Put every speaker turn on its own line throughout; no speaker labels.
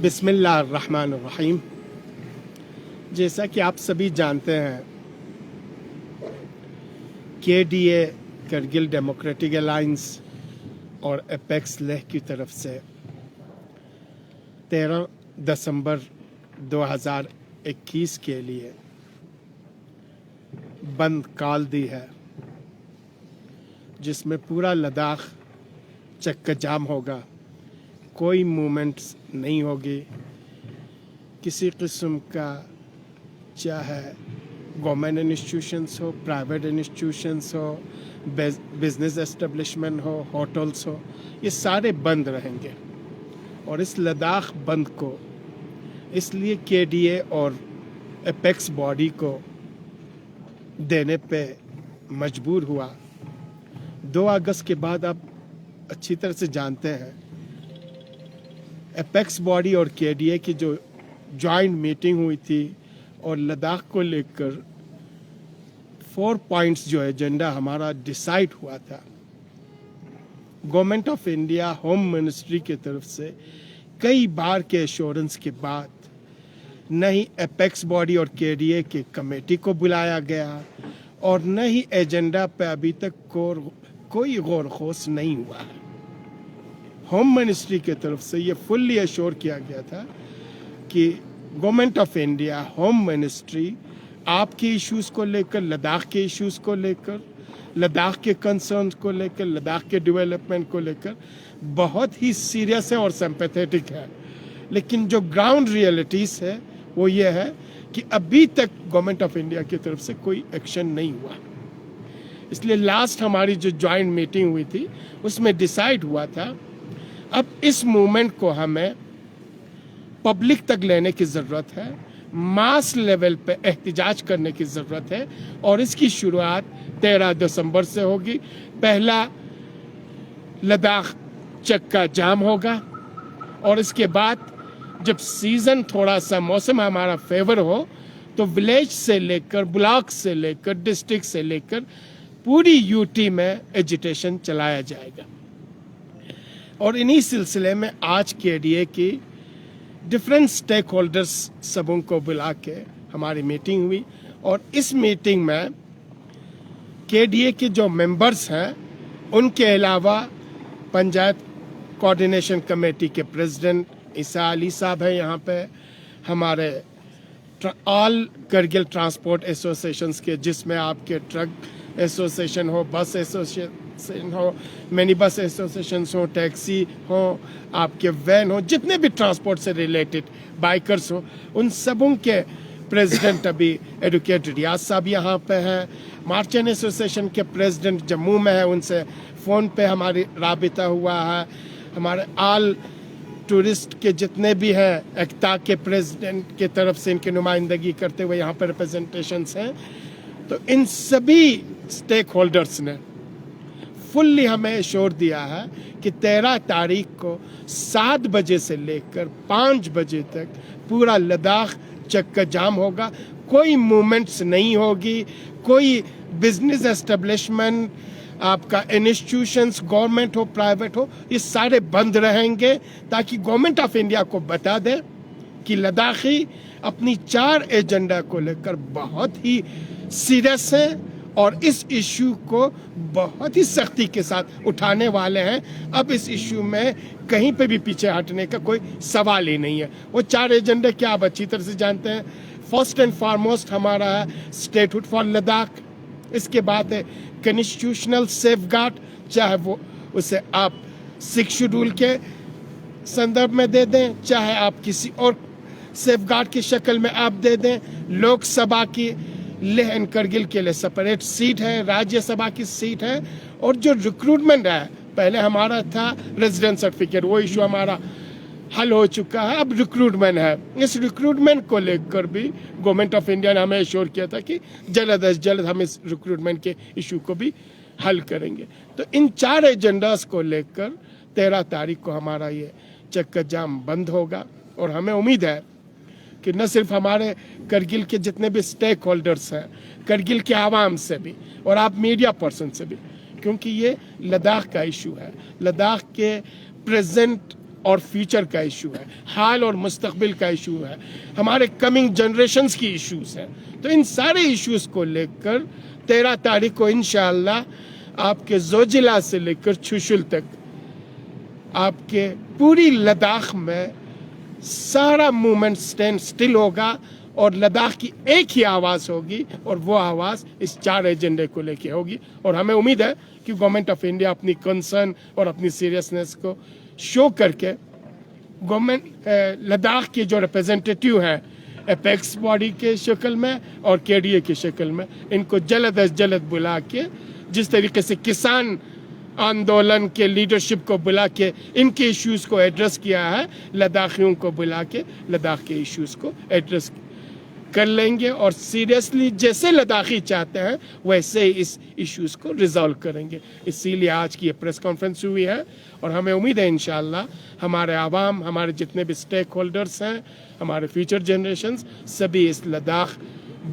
बिस्मिल्लाहिर्रहमानिर्रहीम। जैसा कि आप सभी जानते हैं, KDA करगिल डेमोक्रेटिक अलायंस और एपेक्स लेह की तरफ से 13 दिसंबर 2021 के लिए बंद कॉल दी है, जिसमें पूरा लद्दाख चक्का जाम होगा। कोई मूवमेंट्स नहीं होगी किसी किस्म का, चाहे गवर्नमेंट इंस्टीट्यूशंस हो, प्राइवेट इंस्टीट्यूशंस हो, बिजनेस एस्टेब्लिशमेंट हो, होटल्स हो, ये सारे बंद रहेंगे। और इस लद्दाख बंद को इसलिए KDA और एपेक्स बॉडी को देने पे मजबूर हुआ। 2 अगस्त के बाद आप अच्छी तरह से जानते हैं, एपेक्स बॉडी और KDA की जो जॉइंट मीटिंग हुई थी और लद्दाख को लेकर 4 पॉइंट्स जो एजेंडा हमारा डिसाइड हुआ था, government of India home ministry की तरफ से कई बार के एश्योरेंस के बाद न ही एपेक्स बॉडी और KDA की कमेटी को बुलाया गया और न ही एजेंडा पे अभी तक कोई गौर खोस नहीं हुआ है। होम मिनिस्ट्री की तरफ से ये फुल्ली एश्योर किया गया था कि government of India home ministry आपके इश्यूज़ को लेकर, लद्दाख के इश्यूज़ को लेकर, लद्दाख के कंसर्न्स को लेकर, लद्दाख के डेवलपमेंट को लेकर बहुत ही सीरियस है और सिंपैथेटिक है। लेकिन जो ग्राउंड रियलिटीज़ है वो ये है कि अभी तक गवर्नमेंट ऑफ इंडिया की तरफ से कोई एक्शन नहीं हुआ। इसलिए लास्ट हमारी जो जॉइंट मीटिंग हुई थी उसमें डिसाइड हुआ था, अब इस मूवमेंट को हमें पब्लिक तक लेने की ज़रूरत है, मास लेवल पे एहतिजाज करने की ज़रूरत है और इसकी शुरुआत 13 दिसंबर से होगी। पहला लद्दाख चक्का जाम होगा और इसके बाद जब सीज़न थोड़ा सा मौसम हमारा फेवर हो तो विलेज से लेकर, ब्लॉक से लेकर, डिस्ट्रिक्ट से लेकर पूरी UT में एजिटेशन चलाया जाएगा। और इन्हीं सिलसिले में आज KDA की डिफरेंट स्टेक होल्डर्स सबों को बुला के हमारी मीटिंग हुई और इस मीटिंग में KDA के जो मेंबर्स हैं उनके अलावा पंचायत कोऑर्डिनेशन कमेटी के प्रेसिडेंट ईसा अली साहब हैं यहाँ पे, हमारे ऑल करगिल ट्रांसपोर्ट एसोसिएशंस के, जिसमें आपके ट्रक एसोसिएशन हो, बस एसोसिएशन हो, मिनी बस एसोसिएशन हो, टैक्सी हो, आपके वैन हो, जितने भी ट्रांसपोर्ट से रिलेटेड बाइकर्स हो, उन सबों के प्रेसिडेंट अभी एडवोकेट रियाज साहब यहाँ पे हैं। मार्चेंट एसोसिएशन के प्रेसिडेंट जम्मू में है, उनसे फ़ोन पे हमारी राबिता हुआ है। हमारे ऑल टूरिस्ट के जितने भी हैं, एकता के प्रेसिडेंट के तरफ से इनकी नुमाइंदगी करते हुए यहाँ पर रिप्रेजेंटेशंस हैं। तो इन सभी स्टेक होल्डर्स ने फुल्ली हमें श्योर दिया है कि 13 तारीख को 7 बजे से लेकर 5 बजे तक पूरा लद्दाख चक्का जाम होगा। कोई मूवमेंट्स नहीं होगी, कोई बिजनेस एस्टेब्लिशमेंट, आपका इंस्टीट्यूशंस, गवर्नमेंट हो, प्राइवेट हो, ये सारे बंद रहेंगे ताकि गवर्नमेंट ऑफ इंडिया को बता दे कि लद्दाखी अपनी 4 एजेंडा को लेकर बहुत ही सीरियस है और इस इश्यू को बहुत ही सख्ती के साथ उठाने वाले हैं। अब इस इश्यू में कहीं पे भी पीछे हटने का कोई सवाल ही नहीं है। वो 4 एजेंडे क्या आप अच्छी तरह से जानते हैं। फर्स्ट एंड फॉरमोस्ट हमारा है स्टेटहुड फॉर लद्दाख, इसके बाद है कॉन्स्टिट्यूशनल सेफगार्ड, चाहे वो उसे आप 6 शेड्यूल के संदर्भ में दे दें, चाहे आप किसी और सेफगार्ड की शक्ल में आप दे दें। लोकसभा की लेह एंड करगिल के लिए सेपरेट सीट है, राज्यसभा की सीट है। और जो रिक्रूटमेंट है, पहले हमारा था रेजिडेंट सर्टिफिकेट, वो इशू हमारा हल हो चुका है, अब रिक्रूटमेंट है। इस रिक्रूटमेंट को लेकर भी गवर्नमेंट ऑफ इंडिया ने हमें एश्योर किया था कि जल्द अज जल्द हम इस रिक्रूटमेंट के इशू को भी हल करेंगे। तो इन 4 एजेंडास को लेकर 13 तारीख को हमारा ये चक्का जाम बंद होगा और हमें उम्मीद है कि न सिर्फ हमारे करगिल के जितने भी स्टेक होल्डर्स हैं, करगिल के आवाम से भी और आप मीडिया पर्सन से भी, क्योंकि ये लद्दाख का इशू है, लद्दाख के प्रेजेंट और फ्यूचर का इशू है, हाल और मुस्तकबिल का इशू है, हमारे कमिंग जनरेशन्स की इश्यूज हैं। तो इन सारे इश्यूज को लेकर 13 तारीख को इंशाअल्लाह आपके जोजिला से लेकर चुशुल तक आपके पूरी लद्दाख में सारा मूवमेंट स्टैंड स्टिल होगा और लद्दाख की एक ही आवाज़ होगी और वो आवाज़ इस 4 एजेंडे को लेके होगी। और हमें उम्मीद है कि गवर्नमेंट ऑफ इंडिया अपनी कंसर्न और अपनी सीरियसनेस को शो करके गवर्नमेंट लद्दाख के जो रिप्रेजेंटेटिव हैं एपेक्स बॉडी के शक्ल में और केडीए की शक्ल में, इनको जल्द अज जल्द बुला के जिस तरीके से किसान आंदोलन के लीडरशिप को बुला के इनके इश्यूज को एड्रेस किया है, लद्दाखियों को बुला के लद्दाख के इश्यूज को एड्रेस कर लेंगे और सीरियसली जैसे लद्दाखी चाहते हैं वैसे ही इस इश्यूज को रिजॉल्व करेंगे। इसीलिए आज की ये प्रेस कॉन्फ्रेंस हुई है और हमें उम्मीद है इंशाल्लाह हमारे आवाम, हमारे जितने भी स्टेक होल्डर्स हैं, हमारे फ्यूचर जनरेशन्स सभी इस लद्दाख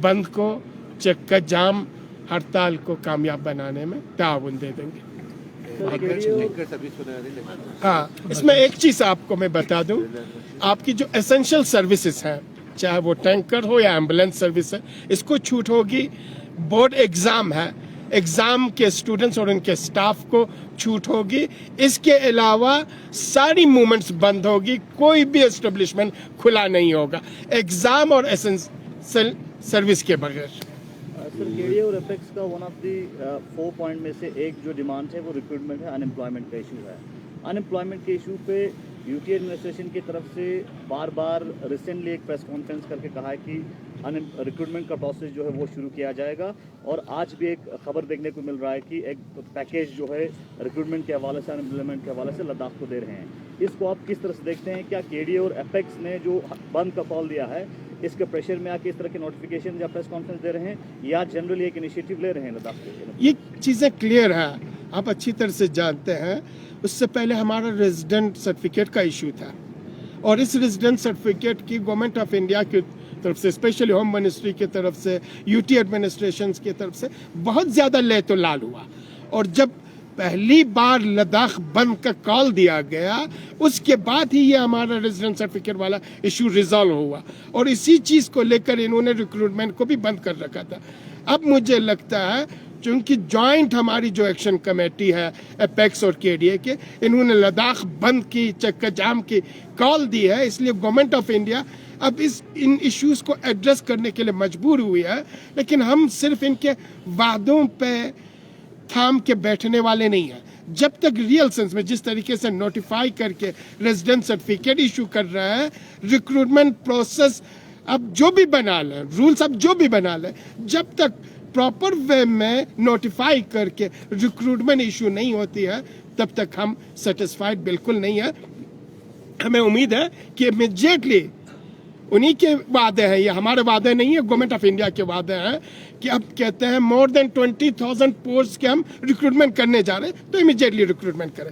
बंद को, चक्का जाम हड़ताल को कामयाब बनाने में ताउन दे देंगे। हाँ, इसमें एक चीज़ आपको मैं बता दूं, आपकी जो एसेंशियल सर्विसेज हैं, चाहे वो टैंकर हो या एम्बुलेंस सर्विस है, इसको छूट होगी। बोर्ड एग्ज़ाम है, एग्ज़ाम के स्टूडेंट्स और उनके स्टाफ को छूट होगी। इसके अलावा सारी मूवमेंट्स बंद होगी, कोई भी एस्टेब्लिशमेंट खुला नहीं होगा एग्ज़ाम और एसेंशियल सर्विस के बगैर।
सर, केडीए और एपेक्स का वन ऑफ द 4 पॉइंट में से एक जो डिमांड है वो रिक्रूटमेंट है, अनएम्प्लॉयमेंट का इशू है। अनएम्प्लॉयमेंट के इशू पे यूटी एडमिनिस्ट्रेशन की तरफ से बार बार रिसेंटली एक प्रेस कॉन्फ्रेंस करके कहा है कि रिक्रूटमेंट का प्रोसेस जो है वो शुरू किया जाएगा और आज भी एक खबर देखने को मिल रहा है कि एक पैकेज जो है रिक्रूटमेंट के हवाले से, अनएम्प्लॉयमेंट के हवाले से लद्दाख को दे रहे हैं। इसको आप किस तरह से देखते हैं? क्या केडीए और एपेक्स ने जो बंद का कॉल दिया है इसके प्रेशर में आके इस तरह के नोटिफिकेशन या प्रेस कॉन्फ्रेंस दे रहे हैं या जनरली एक इनिशिएटिव ले रहे हैं लद्दाख के?
ये चीज़ें क्लियर है, आप अच्छी तरह से जानते हैं। उससे पहले हमारा रेजिडेंट सर्टिफिकेट का इशू था और इस रेजिडेंट सर्टिफिकेट की गवर्नमेंट ऑफ इंडिया की तरफ से, स्पेशली होम मिनिस्ट्री की तरफ से, यूटी एडमिनिस्ट्रेशन की तरफ से बहुत ज़्यादा ले तो लाल हुआ। और जब पहली बार लद्दाख बंद का कॉल दिया गया उसके बाद ही ये हमारा रेजिडेंट सर्टिफिकेट वाला इशू रिजॉल्व हुआ और इसी चीज़ को लेकर इन्होंने रिक्रूटमेंट को भी बंद कर रखा था। अब मुझे लगता है क्योंकि जॉइंट हमारी जो एक्शन कमेटी है एपेक्स और केडीए के, इन्होंने लद्दाख बंद की, चक्का जाम की कॉल दी है, इसलिए गवर्नमेंट ऑफ इंडिया अब इन इश्यूज को एड्रेस करने के लिए मजबूर हुई है। लेकिन हम सिर्फ इनके वादों पे थाम के बैठने वाले नहीं हैं। जब तक रियल सेंस में जिस तरीके से नोटिफाई करके रेजिडेंट सर्टिफिकेट इशू कर रहा है, रिक्रूटमेंट प्रोसेस अब जो भी बना लें, रूल्स अब जो भी बना लें, जब तक प्रॉपर वे में नोटिफाई करके रिक्रूटमेंट इशू नहीं होती है तब तक हम सेटिस्फाइड बिल्कुल नहीं है। हमें उम्मीद है कि इमीडिएटली उन्हीं के वादे हैं, ये हमारे वादे नहीं है, गवर्नमेंट ऑफ इंडिया के वादे हैं कि अब कहते हैं मोर देन 20,000 पोस्ट के हम रिक्रूटमेंट करने जा रहे हैं, तो इमीडिएटली रिक्रूटमेंट करें।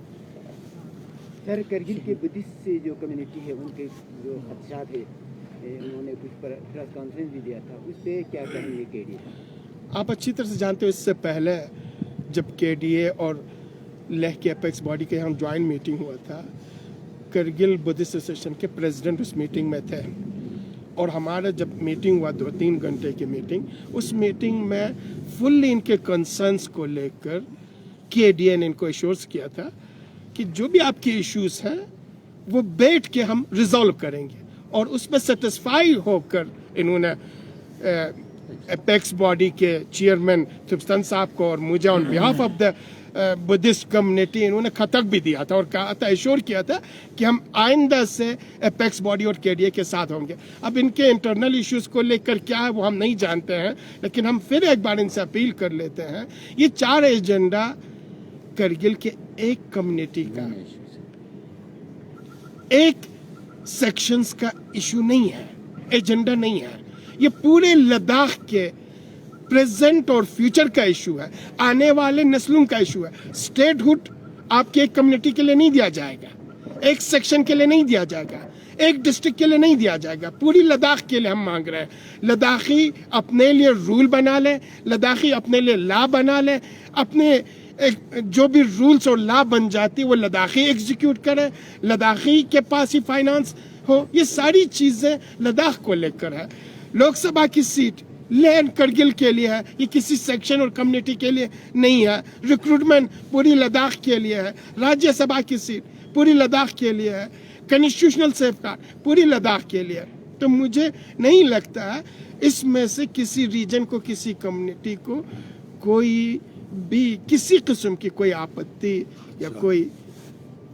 सर, करगिल के बुद्धिस्ट से जो कम्युनिटी है उनके जो खदशात है, उन्होंने कुछ प्रेस कॉन्फ्रेंस भी दिया था, उस पर क्या कहेंगे केडीए?
आप अच्छी तरह से जानते हो, इससे पहले जब केडीए और लेह के एपेक्स बॉडी के यहाँ ज्वाइंट मीटिंग हुआ था, करगिल बुद्धिस्ट एसोसिएशन के प्रेसिडेंट उस मीटिंग में थे और हमारा जब मीटिंग हुआ 2-3 घंटे की मीटिंग, उस मीटिंग में फुल्ली इनके कंसर्न्स को लेकर केडीए ने इनको एश्योर्स किया था कि जो भी आपके इश्यूज हैं वो बैठ के हम रिजॉल्व करेंगे और उसमें सेटिस्फाई होकर इन्होंने एपेक्स बॉडी के चेयरमैन थिप्सन साहब को और मुझे on behalf of the Buddhist community इन्होंने खतक भी दिया था और कहा था, एश्योर किया था कि हम आइंदा से एपेक्स बॉडी और केडीए के साथ होंगे। अब इनके इंटरनल इश्यूज को लेकर क्या है वो हम नहीं जानते हैं, लेकिन हम फिर एक बार इनसे अपील कर लेते हैं, ये 4 एजेंडा करगिल के एक कम्युनिटी का, एक सेक्शंस का इशू नहीं है, एजेंडा नहीं है, ये पूरे लद्दाख के प्रेजेंट और फ्यूचर का इशू है, आने वाले नस्लों का इशू है। स्टेटहुड आपके एक कम्युनिटी के लिए नहीं दिया जाएगा, एक सेक्शन के लिए नहीं दिया जाएगा, एक डिस्ट्रिक्ट के लिए नहीं दिया जाएगा, पूरी लद्दाख के लिए हम मांग रहे हैं। लद्दाखी अपने लिए रूल बना ले, लद्दाखी अपने लिए लॉ बना ले, अपने जो भी रूल्स और लॉ बन जाती वो लद्दाखी एग्जीक्यूट करे, लद्दाखी के पास ही फाइनेंस हो। ये सारी चीजें लद्दाख को लेकर है। लोकसभा की सीट लेह एंड करगिल के लिए है, ये किसी सेक्शन और कम्युनिटी के लिए नहीं है। रिक्रूटमेंट पूरी लद्दाख के लिए है। राज्यसभा की सीट पूरी लद्दाख के लिए है। कॉन्स्टिट्यूशनल सेफगार्ड पूरी लद्दाख के लिए है। तो मुझे नहीं लगता है इसमें से किसी रीजन को, किसी कम्युनिटी को कोई भी किसी किस्म की कोई आपत्ति या कोई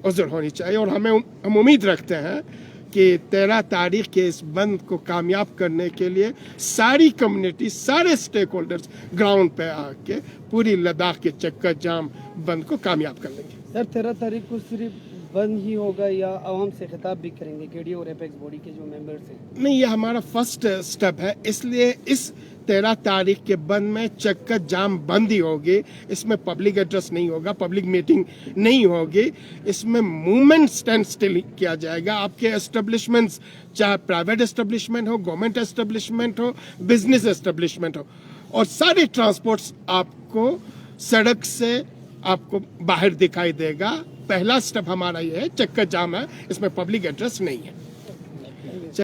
उज़र होनी चाहिए। और हम उम्मीद रखते हैं कि 13 तारीख के इस बंद को कामयाब करने के लिए सारी कम्युनिटी, सारे स्टेक होल्डर्स ग्राउंड पे आके पूरी लद्दाख के चक्का जाम बंद को कामयाब कर लेंगे।
सर 13 तारीख को सिर्फ बंद ही होगा या आवाम से खिताब भी करेंगे केडीए और एपेक्स बॉडी के जो मेंबर्स हैं?
नहीं, ये हमारा फर्स्ट स्टेप है, इसलिए इस 13 तारीख के बंद में चक्का जाम बंद ही होगी। इसमें पब्लिक एड्रेस नहीं होगा, पब्लिक मीटिंग नहीं होगी। इसमें मूवमेंट स्टैंड स्टिल किया जाएगा। आपके एस्टेब्लिशमेंट्स, चाहे प्राइवेट एस्टेब्लिशमेंट हो, गवर्नमेंट एस्टेब्लिशमेंट हो, बिजनेस एस्टेब्लिशमेंट हो, और सारे ट्रांसपोर्ट्स आपको सड़क से आपको बाहर दिखाई देगा। पहला स्टेप हमारा ये है, चक्का जाम है, इसमें पब्लिक एड्रेस नहीं है।